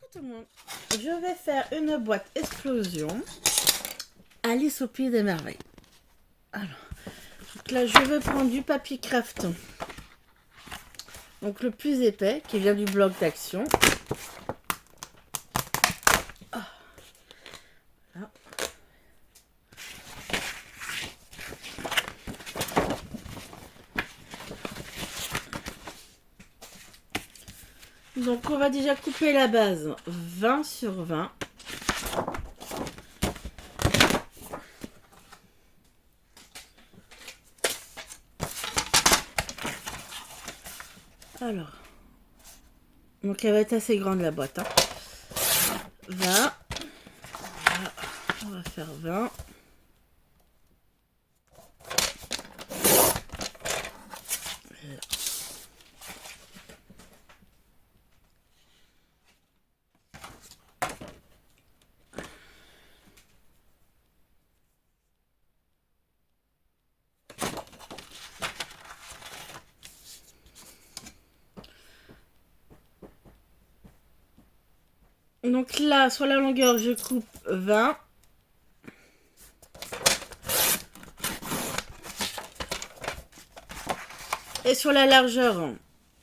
Coucou tout le monde, je vais faire une boîte explosion Alice au Pays des Merveilles. Alors, donc là je vais prendre du papier craft, donc le plus épais qui vient du bloc d'action. Voilà. Donc on va déjà couper la base 20 sur 20. Alors, donc elle va être assez grande la boîte. 20. Voilà. On va faire 20. Donc là, sur la longueur, je coupe 20. Et sur la largeur,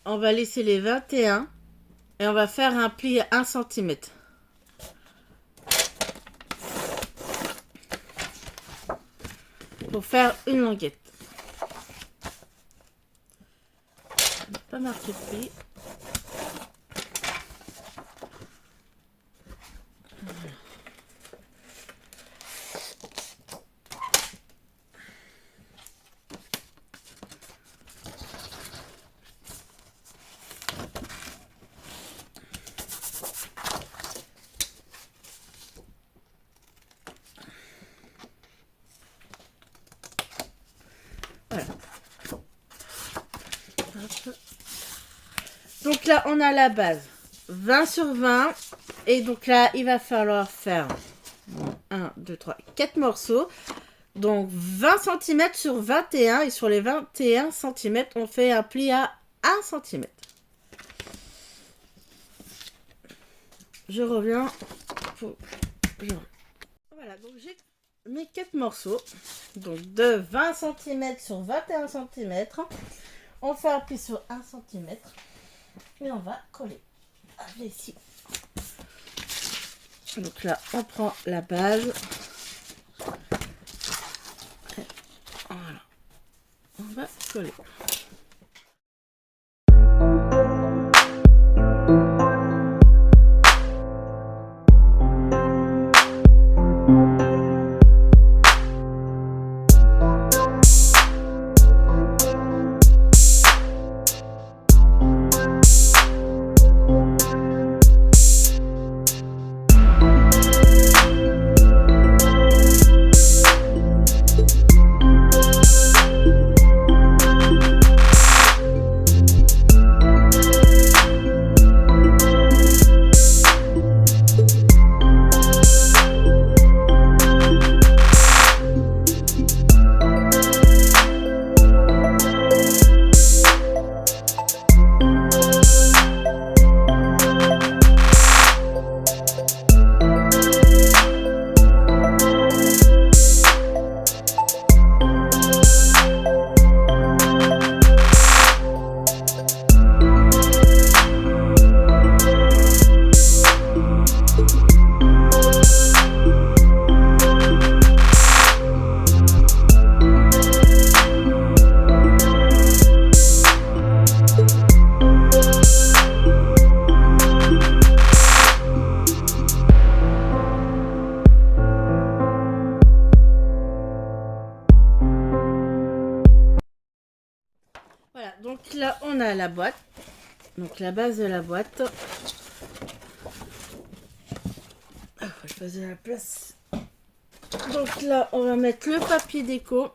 on va laisser les 21. Et on va faire un pli à 1 cm. Pour faire une languette. Je n'ai pas marqué de pli. Voilà. Hop. Donc là, on a la base 20 sur 20. Et donc là, il va falloir faire 1, 2, 3, 4 morceaux. Donc 20 cm sur 21. Et sur les 21 cm, on fait un pli à 1 cm. Je reviens. Voilà, donc j'ai mes 4 morceaux. Donc de 20 cm sur 21 cm. On fait un pli sur 1 cm. Et on va coller. Allez, ici. Donc là, on prend la base. Et voilà. On va coller. Voilà, donc là on a la boîte, donc la base de la boîte. Ah, je faisais la place. Donc là on va mettre le papier déco,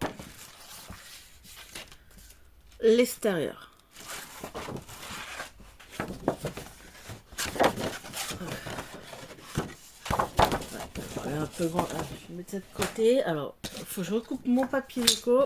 l'extérieur. Voilà, un peu grand. Ah, je vais mettre ça de côté. Alors, il faut que je recoupe mon papier déco.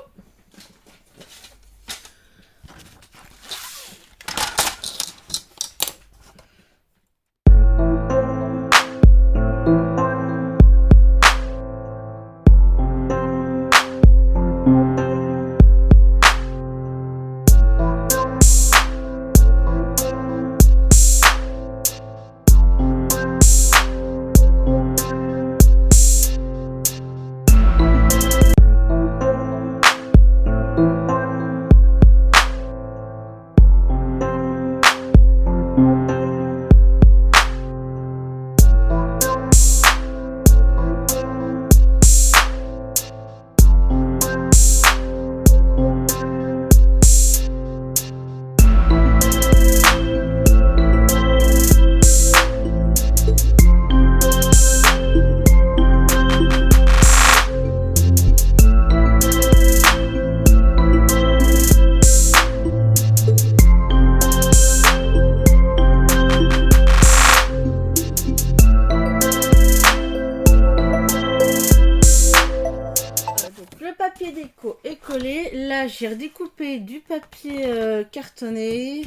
là, j'ai redécoupé du papier cartonné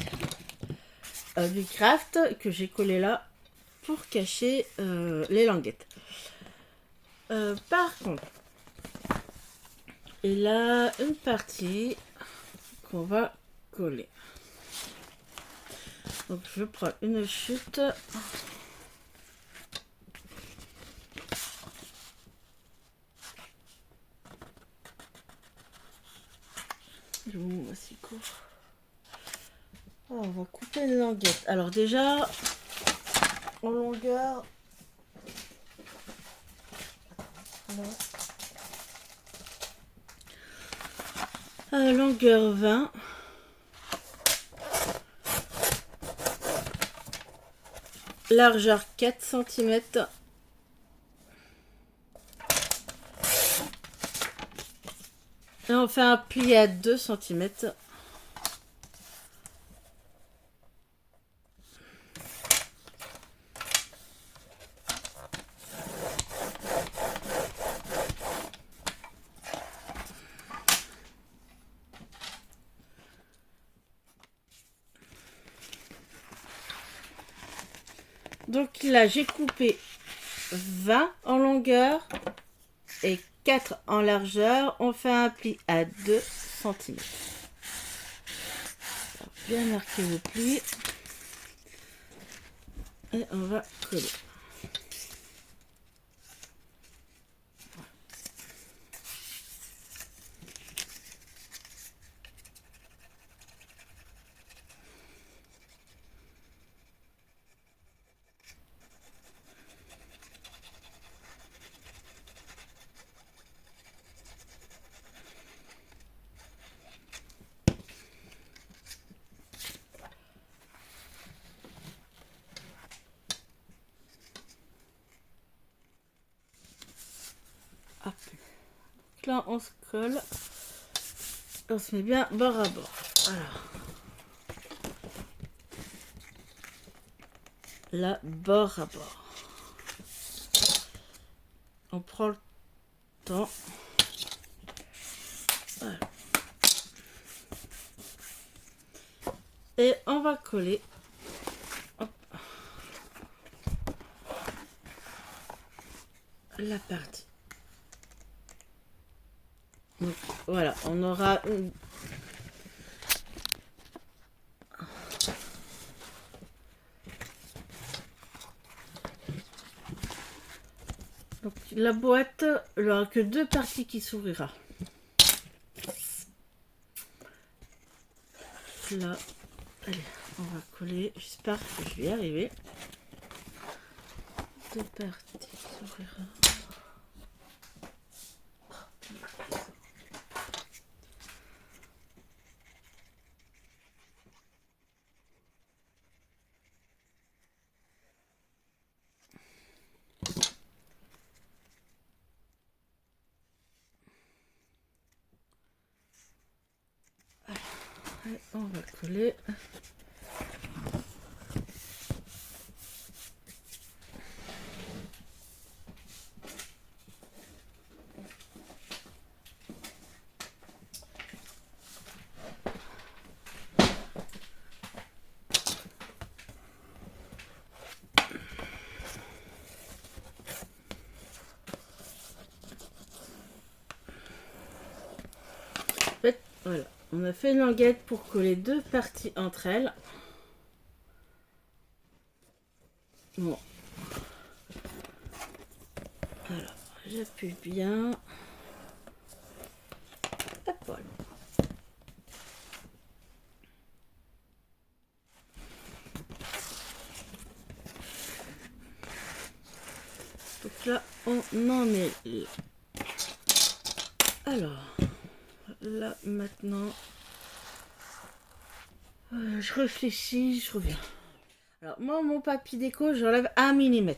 du craft que j'ai collé là pour cacher les languettes. Par contre, il a une partie qu'on va coller. Donc je prends une chute. Je vous montre si court. On va couper une languette. Alors déjà, en longueur. Longueur 20. Largeur 4 cm. Et on fait un pli à 2 cm. Donc là, j'ai coupé 20 en longueur et 4 en largeur. On fait un pli à 2 cm. Bien marquer le pli. Et on va coller. Hop. Donc là, on se colle. On se met bien bord à bord. Alors. Là, bord à bord. On prend le temps. Voilà. Et on va coller. Hop. La partie. Donc, voilà, on aura une... Donc, la boîte, il n'y aura que 2 parties qui s'ouvrira. Là, allez, on va coller. J'espère que je vais y arriver. 2 parties qui s'ouvrira. Et on va coller. En fait, voilà, on a fait une languette pour coller 2 parties entre elles. Bon. Alors, j'appuie bien. Hop, voilà. Donc là, on en est là. Alors, là, maintenant, je réfléchis, je reviens. Alors, moi, mon papier déco, j'enlève 1 mm.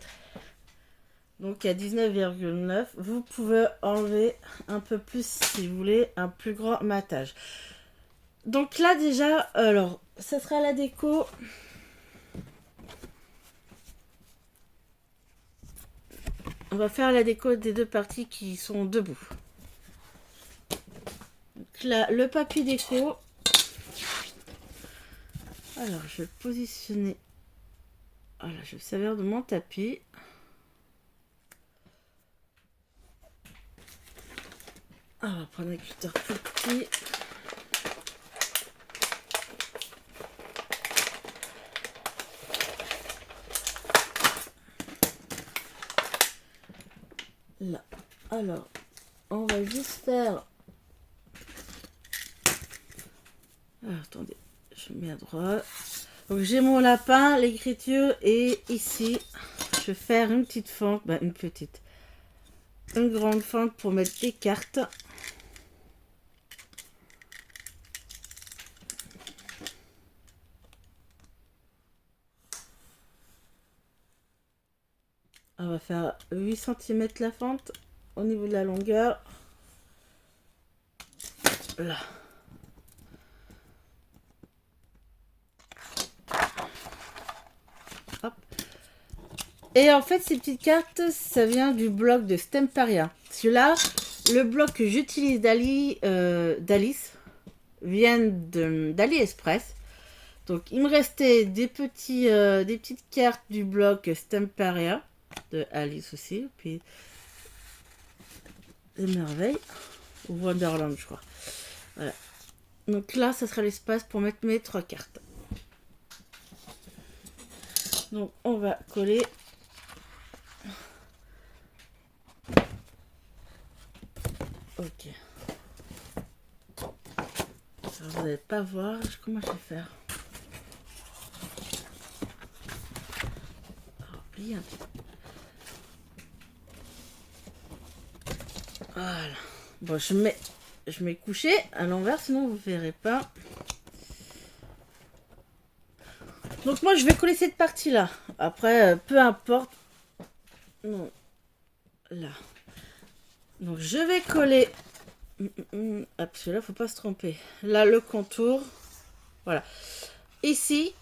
Donc, à 19,9. Vous pouvez enlever un peu plus si vous voulez un plus grand matage. Donc là, déjà, alors, ça sera la déco. On va faire la déco des 2 parties qui sont debout. Donc là, le papier déco. Alors, je vais le positionner. Voilà, je vais servir de mon tapis. On va prendre un cutter plus petit. Là. Alors, on va juste faire... Alors, attendez, je mets à droite. Donc, j'ai mon lapin, l'écriture, et ici, je vais faire une petite fente, une grande fente pour mettre des cartes. On va faire 8 cm la fente au niveau de la longueur. Là. Hop. Et en fait, ces petites cartes, ça vient du bloc de Stamparia. Celui-là, le bloc que j'utilise d'Alice vient d'AliExpress. Donc, il me restait des petites cartes du bloc Stamparia de Alice aussi. Puis, des merveilles. Ou Wonderland, je crois. Voilà. Donc là, ça sera l'espace pour mettre mes 3 cartes. Donc, on va coller. Ok. Alors, vous n'allez pas voir comment je vais faire. Alors, plier un peu. Voilà. Bon, je mets couché à l'envers, sinon vous ne verrez pas. Donc moi, je vais coller cette partie-là. Après, peu importe. Non. Là. Donc, je vais coller. Ah, parce que là, faut pas se tromper. Là, le contour. Voilà. Ici.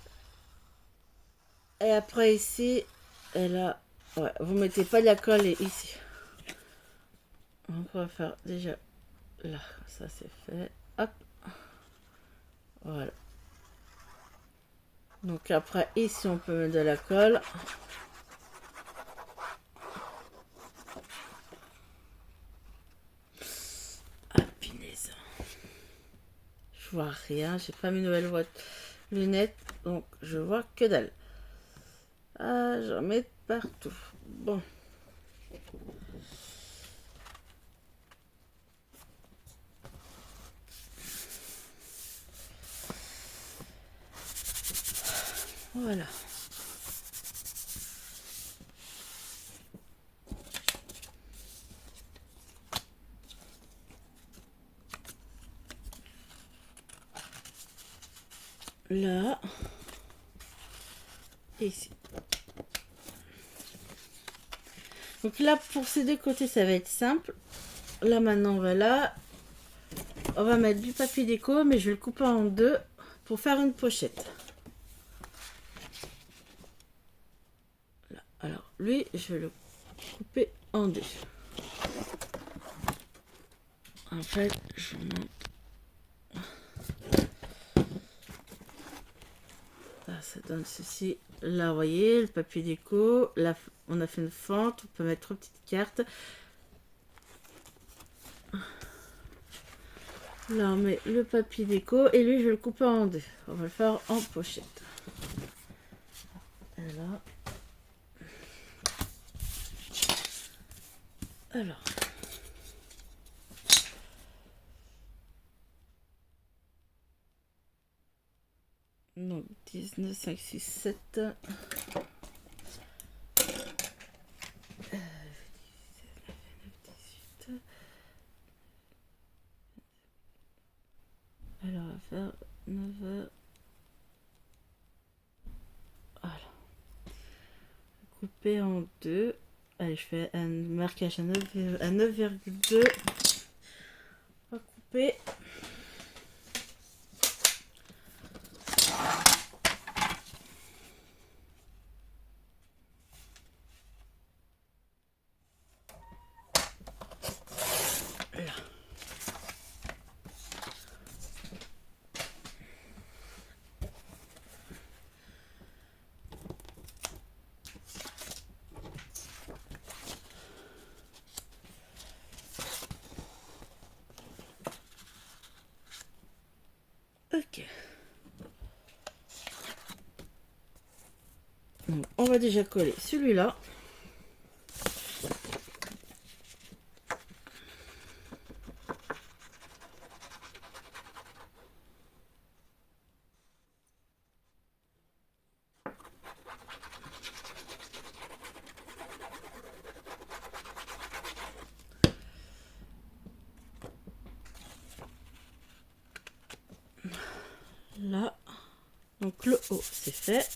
Et après, ici. Et là. Ouais, vous mettez pas de la colle ici. Donc, on va faire déjà là. Ça, c'est fait. Hop. Voilà. Donc, après, ici, on peut mettre de la colle. Ah, punaise. Je vois rien. J'ai pas mes nouvelles lunettes. Donc, je vois que dalle. Ah, j'en mets partout. Bon. Voilà. Là. Et ici. Donc là, pour ces deux côtés, ça va être simple. Là, maintenant, on va là. On va mettre du papier déco, mais je vais le couper en deux pour faire une pochette. Là. Alors, lui, je vais le couper en deux. En fait, je monte. Là, ça donne ceci. Là, vous voyez, le papier déco. Là, on a fait une fente. On peut mettre 3 petites cartes. Là, on met le papier déco. Et lui, je vais le couper en deux. On va le faire en pochette. Et là. Alors. Donc, 19, 5, 6, 7. Alors, on va faire 9h. Voilà. Couper en deux. Allez, je fais un marquage à 9,2. On va couper. Là. Ok. Donc, on va déjà coller celui-là. Là. Donc le haut, c'est fait.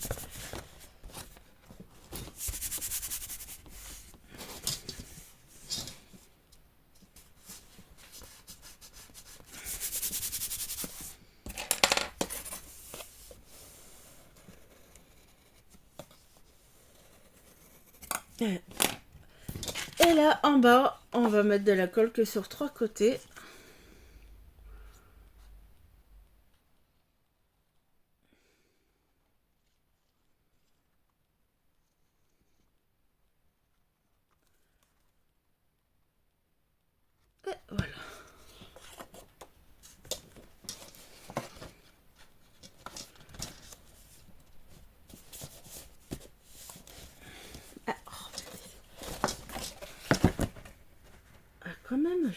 Et là, en bas, on va mettre de la colle que sur 3 côtés. Et voilà. Ah, quand même.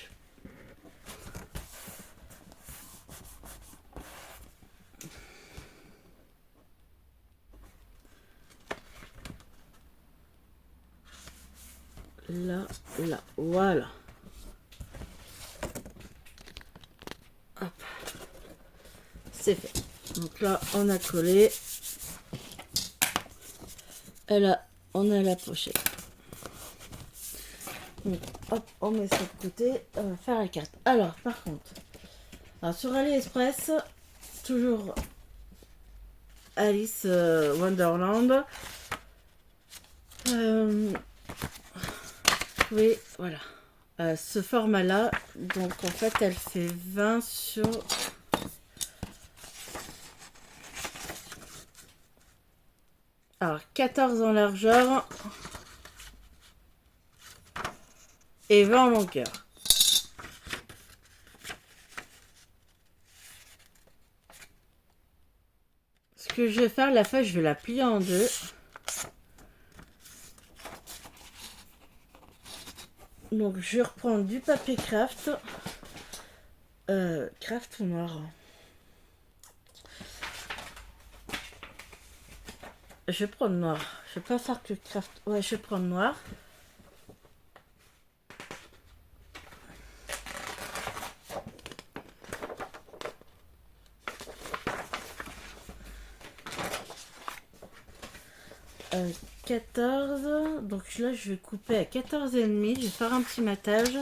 Là, là, voilà. Hop. C'est fait. Donc là, on a collé. Et là, on a la pochette. Donc, hop, on met ça de côté. On va faire la carte. Alors, par contre, alors, sur AliExpress, toujours Alice Wonderland. Oui, voilà. Ce format-là, donc en fait, elle fait 20 sur... Alors, 14 en largeur et 20 en longueur. Ce que je vais faire, la feuille, je vais la plier en deux. Donc, je reprends du papier craft. Craft ou noir? Je vais prendre noir. Je vais pas faire que craft. Ouais, je vais prendre noir. Euh, 14. Donc là, je vais couper à 14,5. Je vais faire un petit matage.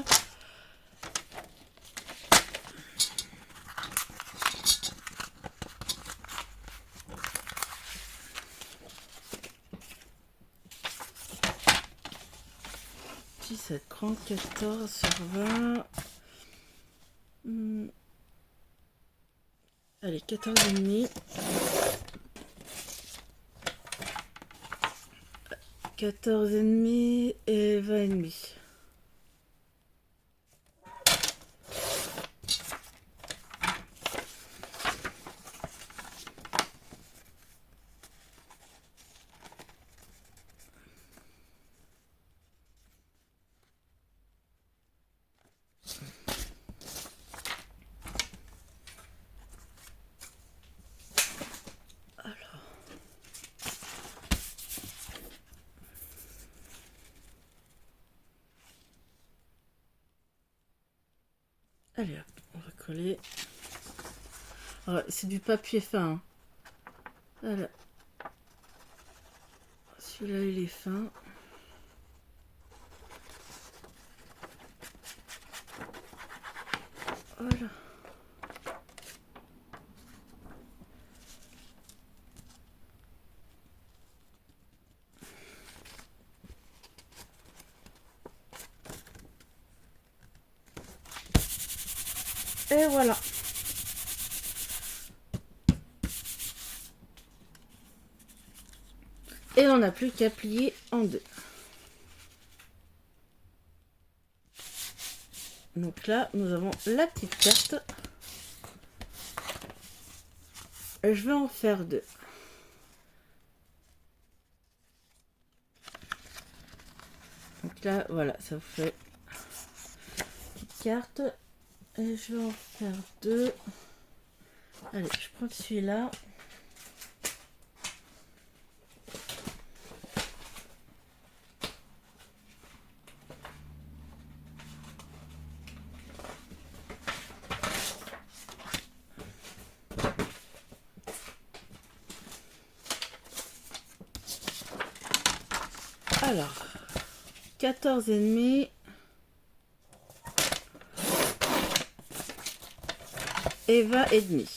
Ça prend 14 sur 20. Allez, 14,5. 14,5 et 20,5. Allez hop, on va coller. C'est du papier fin. Hein. Voilà. Celui-là, il est fin. Voilà. Et voilà. Et on n'a plus qu'à plier en deux. Donc là, nous avons la petite carte. je vais en faire 2. Donc là, voilà, ça vous fait une petite carte. Et je vais en faire 2. Allez, je prends celui-là. Alors, 14 ennemis. Et 20 et demi.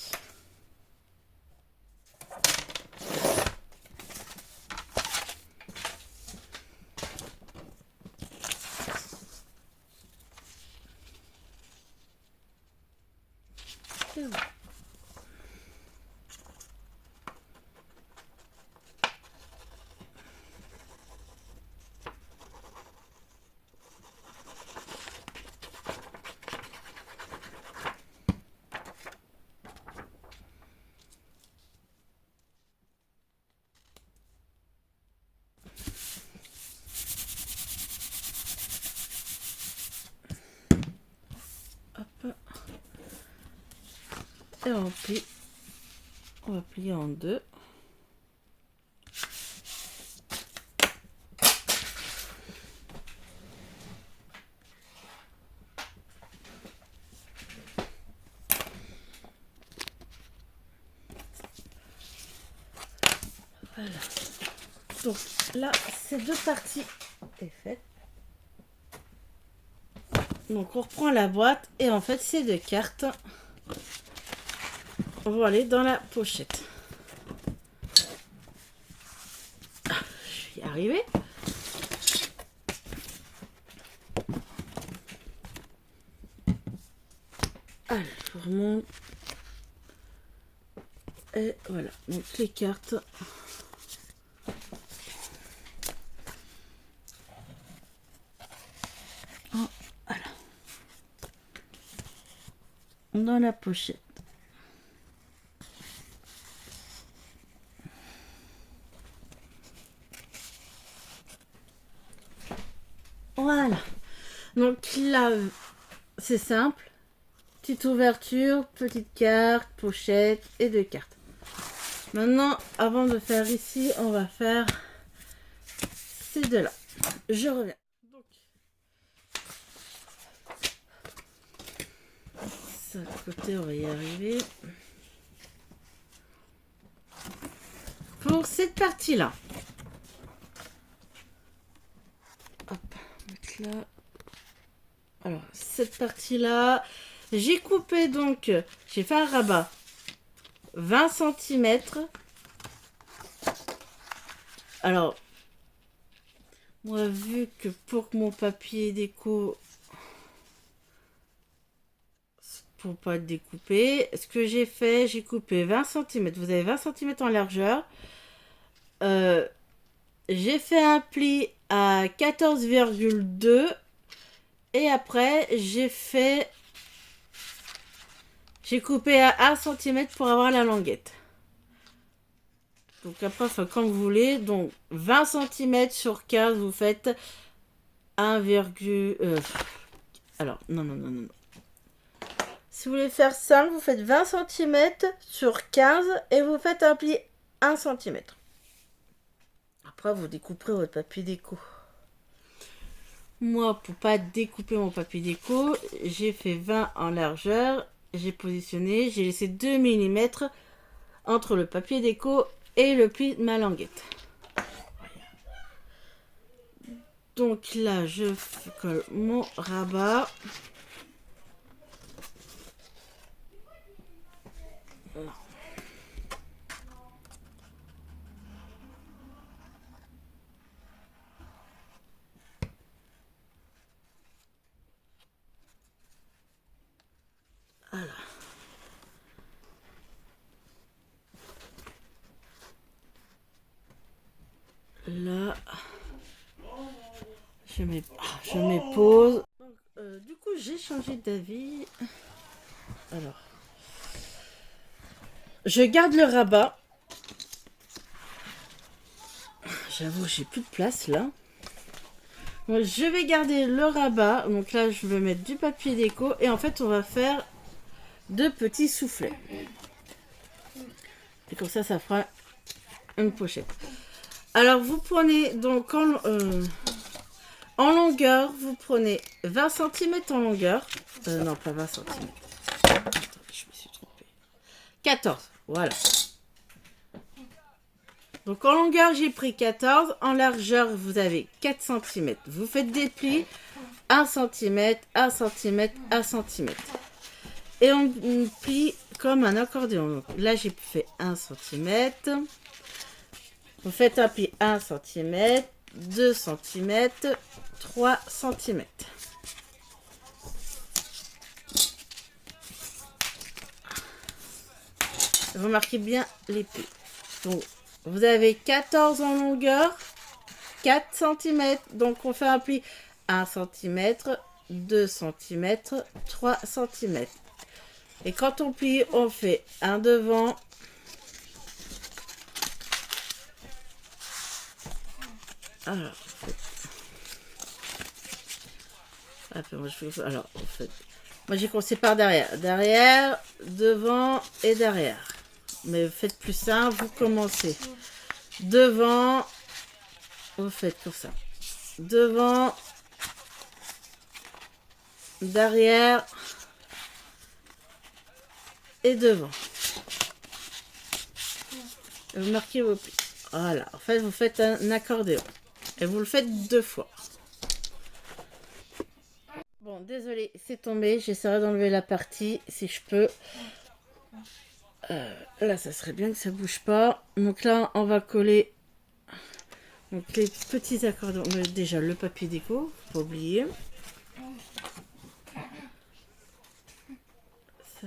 C'est bon. Hop. Et on plie. On va plier en 2. Voilà. Donc là, ces 2 parties est faite. Donc on reprend la boîte et en fait ces 2 cartes vont aller dans la pochette. Je vais y arriver. Allez, je remonte. Et voilà, donc les cartes. Oh, voilà. Dans la pochette. Voilà. Donc là, c'est simple. Petite ouverture, petite carte, pochette et 2 cartes. Maintenant, avant de faire ici, on va faire ces 2-là. Je reviens. Donc, ça de côté, on va y arriver. Pour cette partie-là. Hop, mettre là. Alors, cette partie-là, j'ai coupé donc, j'ai fait un rabat 20 cm. Alors, moi, vu que pour mon papier déco, pour pas le découper, ce que j'ai fait, j'ai coupé 20 cm. Vous avez 20 cm en largeur. J'ai fait un pli à 14,2 et après j'ai coupé à 1 cm pour avoir la languette. Donc après, enfin, comme vous voulez, donc 20 cm sur 15, vous faites 1, alors, non. Si vous voulez faire simple, vous faites 20 cm sur 15 et vous faites un pli 1 cm. Après, vous découperez votre papier déco. Moi, pour pas découper mon papier déco, j'ai fait 20 en largeur. J'ai positionné, j'ai laissé 2 mm entre le papier déco et le pli de ma languette. Donc là, je colle mon rabat. Voilà. Là, je mets pause. Donc, du coup, j'ai changé d'avis. Alors, je garde le rabat. J'avoue, j'ai plus de place là. Donc, je vais garder le rabat. Donc là, je vais mettre du papier déco. Et en fait, on va faire de petits soufflets. Et comme ça fera une pochette. Alors, vous prenez donc en longueur, vous prenez 20 cm en longueur. Non, pas 20 cm. Attends, je me suis trompée. 14, voilà. Donc en longueur, j'ai pris 14. En largeur, vous avez 4 cm. Vous faites des plis 1 cm, 1 cm, 1 cm. Et on plie comme un accordéon. Donc là, j'ai fait 1 cm. Vous faites un pli 1 cm, 2 cm, 3 cm. Vous marquez bien les plis. Donc, vous avez 14 en longueur, 4 cm. Donc, on fait un pli 1 cm, 2 cm, 3 cm. Et quand on plie, on fait un devant, alors, moi j'ai commencé par derrière. Derrière, devant et derrière. Mais faites plus simple, vous commencez devant, vous faites comme ça. Devant, derrière et devant. Et vous marquez vos plis. Voilà, en fait vous faites un accordéon. Et vous le faites 2 fois. Bon, désolé, c'est tombé. J'essaierai d'enlever la partie si je peux. Là, ça serait bien que ça bouge pas. Donc là, on va coller donc les petits accordéons. Déjà, le papier déco, faut pas oublier. Ça,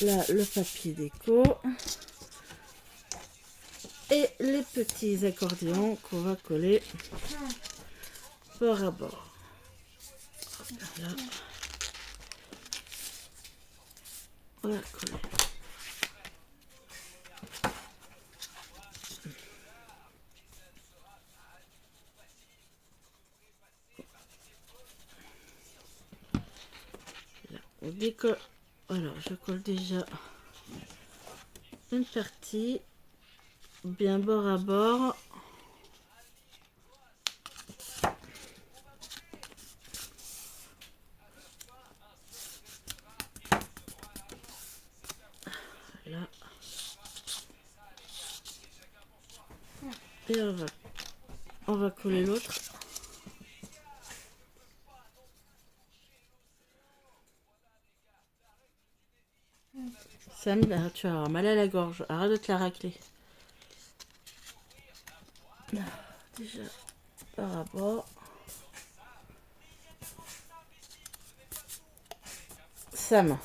là, le papier déco. Et les petits accordéons qu'on va coller bord à bord. Là, on va coller. Là, on décolle. Alors, je colle déjà une partie bien bord à bord. Là. Et on va coller l'autre. Sam, là, tu vas avoir mal à la gorge. Arrête de te la racler. Déjà, par rapport. Sam.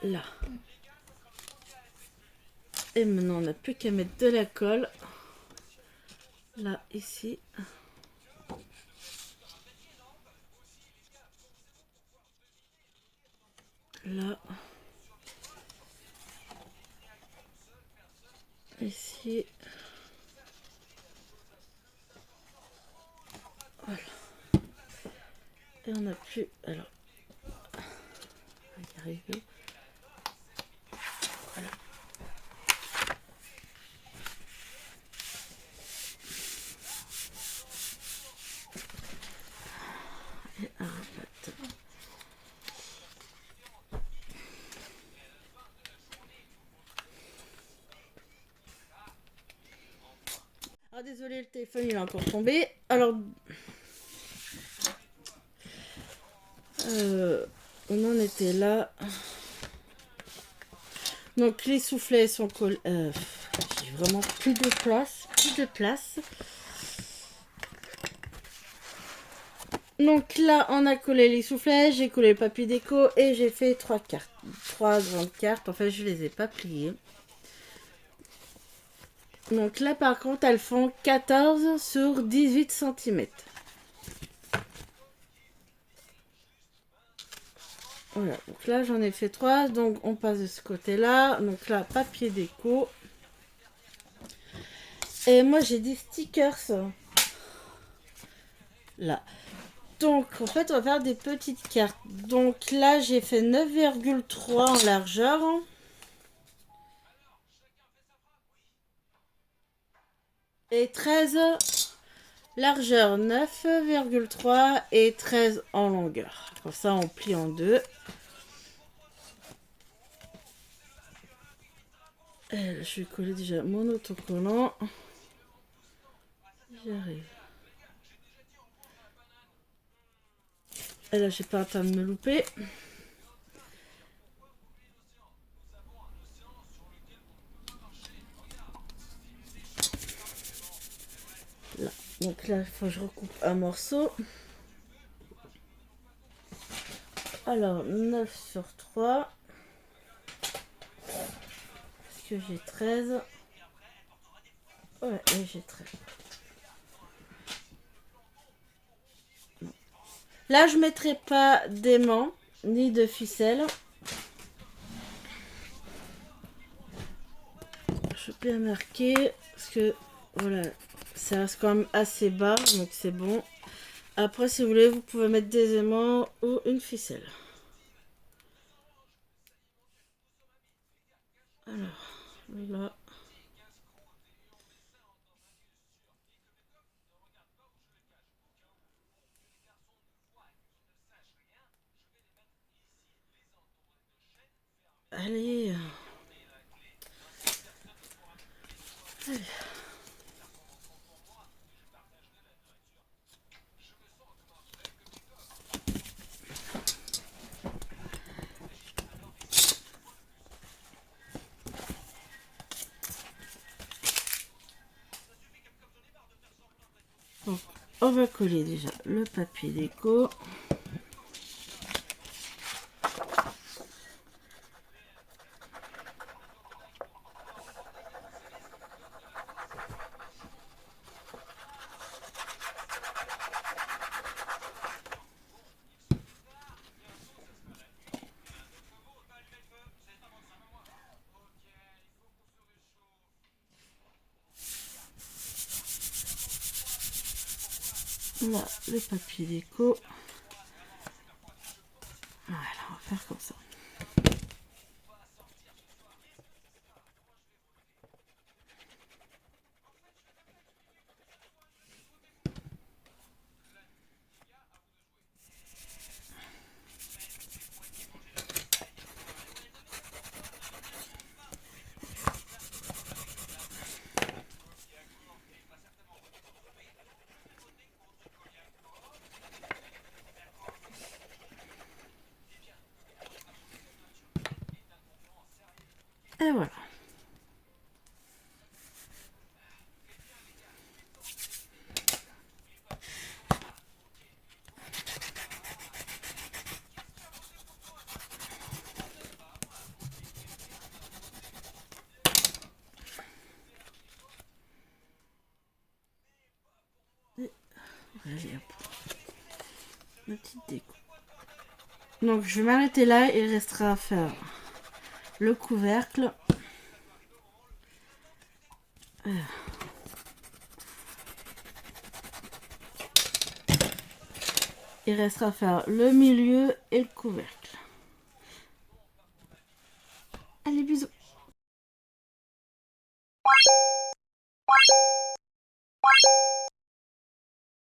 Là. Et maintenant, on n'a plus qu'à mettre de la colle. Là, ici. Là. Ici. Voilà. Et on n'a plus... Alors. On va y arriver. Voilà. Et un rabat. Ah désolé, le téléphone il est encore tombé. Alors on en était là. Donc les soufflets sont collés. J'ai vraiment plus de place. Donc là, on a collé les soufflets, j'ai collé le papier déco et j'ai fait 3 cartes. 3 grandes cartes. En fait, je les ai pas pliées. Donc là, par contre, elles font 14 sur 18 cm. Voilà, donc là, j'en ai fait 3. Donc, on passe de ce côté-là. Donc là, papier déco. Et moi, j'ai des stickers. Là. Donc, en fait, on va faire des petites cartes. Donc là, j'ai fait 9,3 en largeur. Et 13 largeur 9,3 et 13 en longueur. Comme ça, on plie en deux. Et là, je vais coller déjà mon autocollant. J'arrive. Et là, j'ai pas le temps de me louper. Là. Donc là, il faut que je recoupe un morceau. Alors, 9 sur 3. Parce que j'ai 13. Ouais, et j'ai 13. Là, je mettrai pas d'aimant ni de ficelle. Je vais bien marquer parce que voilà, ça reste quand même assez bas, donc c'est bon. Après, si vous voulez, vous pouvez mettre des aimants ou une ficelle. Alors, là. Allez. Allez. Donc, on va coller déjà le papier déco. Là, le papier déco. Voilà, on va faire comme ça. Et voilà. Allez, hop. Ma petite déco. Donc je vais m'arrêter là, il restera à faire le couvercle. Il restera à faire le milieu et le couvercle.